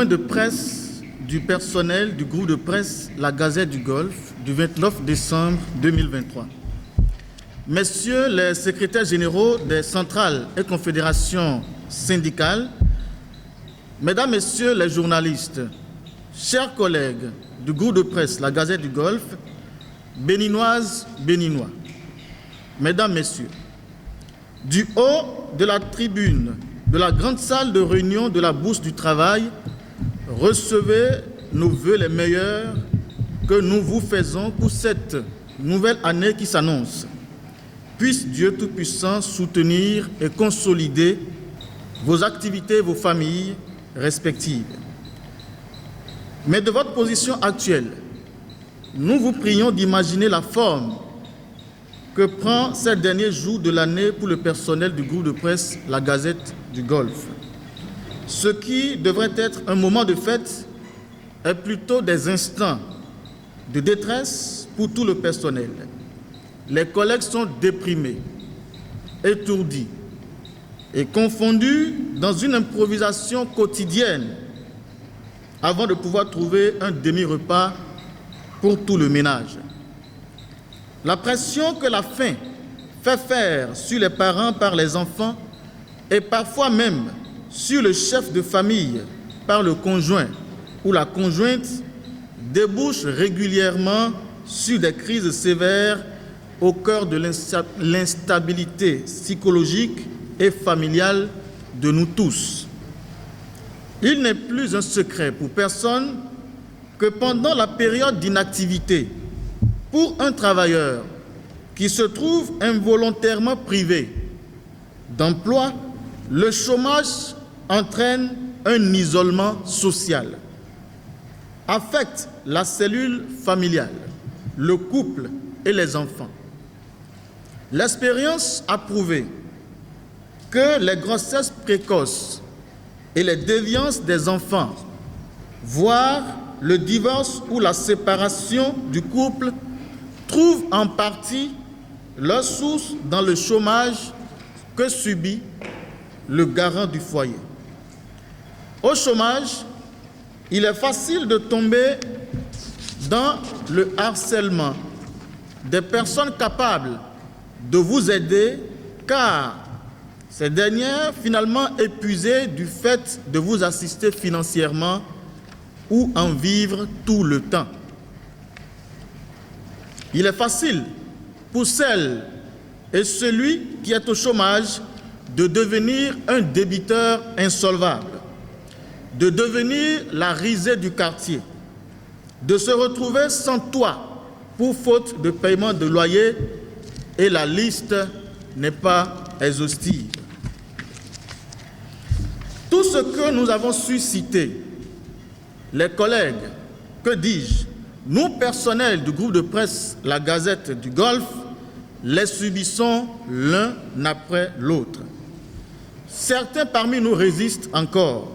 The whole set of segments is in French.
point de presse du personnel du groupe de presse La Gazette du Golfe du 29 décembre 2023. Messieurs les secrétaires généraux des centrales et confédérations syndicales, Mesdames, Messieurs les journalistes, chers collègues du groupe de presse La Gazette du Golfe, Béninoises, Béninois, Mesdames, Messieurs, du haut de la tribune de la grande salle de réunion de la Bourse du Travail, recevez nos vœux les meilleurs que nous vous faisons pour cette nouvelle année qui s'annonce. Puisse Dieu Tout-Puissant soutenir et consolider vos activités et vos familles respectives. Mais de votre position actuelle, nous vous prions d'imaginer la forme que prend ces derniers jours de l'année pour le personnel du groupe de presse La Gazette du Golfe. Ce qui devrait être un moment de fête est plutôt des instants de détresse pour tout le personnel. Les collègues sont déprimés, étourdis et confondus dans une improvisation quotidienne avant de pouvoir trouver un demi-repas pour tout le ménage. La pression que la faim fait faire sur les parents par les enfants et parfois même sur le chef de famille par le conjoint ou la conjointe débouche régulièrement sur des crises sévères au cœur de l'instabilité psychologique et familiale de nous tous. Il n'est plus un secret pour personne que pendant la période d'inactivité, pour un travailleur qui se trouve involontairement privé d'emploi, le chômage entraîne un isolement social, affecte la cellule familiale, le couple et les enfants. L'expérience a prouvé que les grossesses précoces et les déviances des enfants, voire le divorce ou la séparation du couple, trouvent en partie leur source dans le chômage que subit le garant du foyer. Au chômage, il est facile de tomber dans le harcèlement des personnes capables de vous aider, car ces dernières, finalement épuisées du fait de vous assister financièrement ou en vivre tout le temps. Il est facile pour celle et celui qui est au chômage de devenir un débiteur insolvable, de devenir la risée du quartier, de se retrouver sans toit pour faute de paiement de loyer, et la liste n'est pas exhaustive. Tout ce que nous avons su citer, les collègues, que dis-je, nous, personnels du groupe de presse La Gazette du Golfe, les subissons l'un après l'autre. Certains parmi nous résistent encore,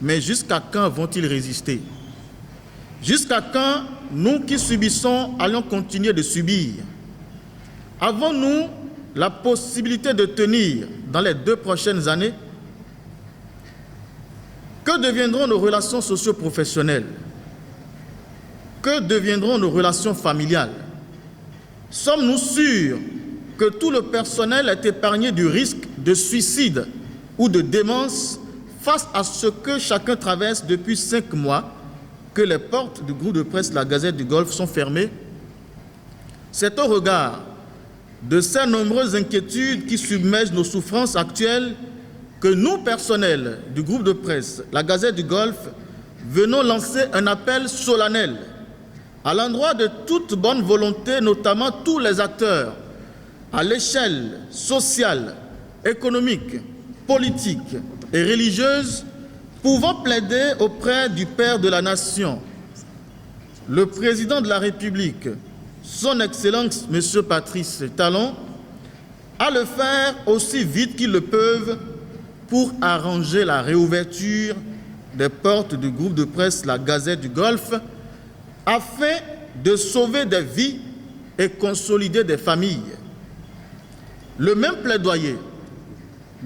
mais jusqu'à quand vont-ils résister? Jusqu'à quand nous qui subissons allons continuer de subir? Avons-nous la possibilité de tenir dans les 2 prochaines années? Que deviendront nos relations socio-professionnelles? Que deviendront nos relations familiales? Sommes-nous sûrs que tout le personnel est épargné du risque de suicide ou de démence face à ce que chacun traverse depuis 5 mois que les portes du groupe de presse La Gazette du Golfe sont fermées? C'est au regard de ces nombreuses inquiétudes qui submergent nos souffrances actuelles que nous, personnels du groupe de presse La Gazette du Golfe, venons lancer un appel solennel à l'endroit de toute bonne volonté, notamment tous les acteurs à l'échelle sociale, économique, politique et religieuse, pouvant plaider auprès du Père de la Nation, le Président de la République, Son Excellence M. Patrice Talon, à le faire aussi vite qu'ils le peuvent pour arranger la réouverture des portes du groupe de presse La Gazette du Golfe, afin de sauver des vies et consolider des familles. Le même plaidoyer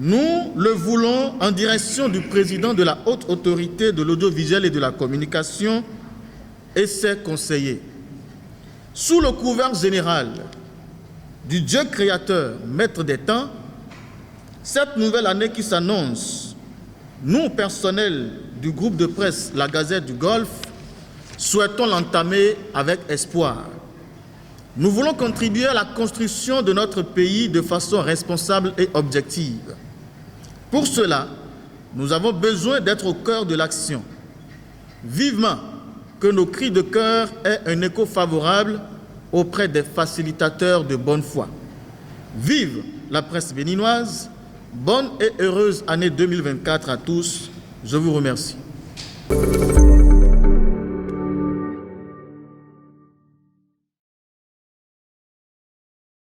Nous le voulons en direction du président de la Haute Autorité de l'Audiovisuel et de la Communication et ses conseillers. Sous le couvert général du Dieu créateur, maître des temps, cette nouvelle année qui s'annonce, nous, personnels du groupe de presse La Gazette du Golfe, souhaitons l'entamer avec espoir. Nous voulons contribuer à la construction de notre pays de façon responsable et objective. Pour cela, nous avons besoin d'être au cœur de l'action. Vivement que nos cris de cœur aient un écho favorable auprès des facilitateurs de bonne foi. Vive la presse béninoise! Bonne et heureuse année 2024 à tous. Je vous remercie.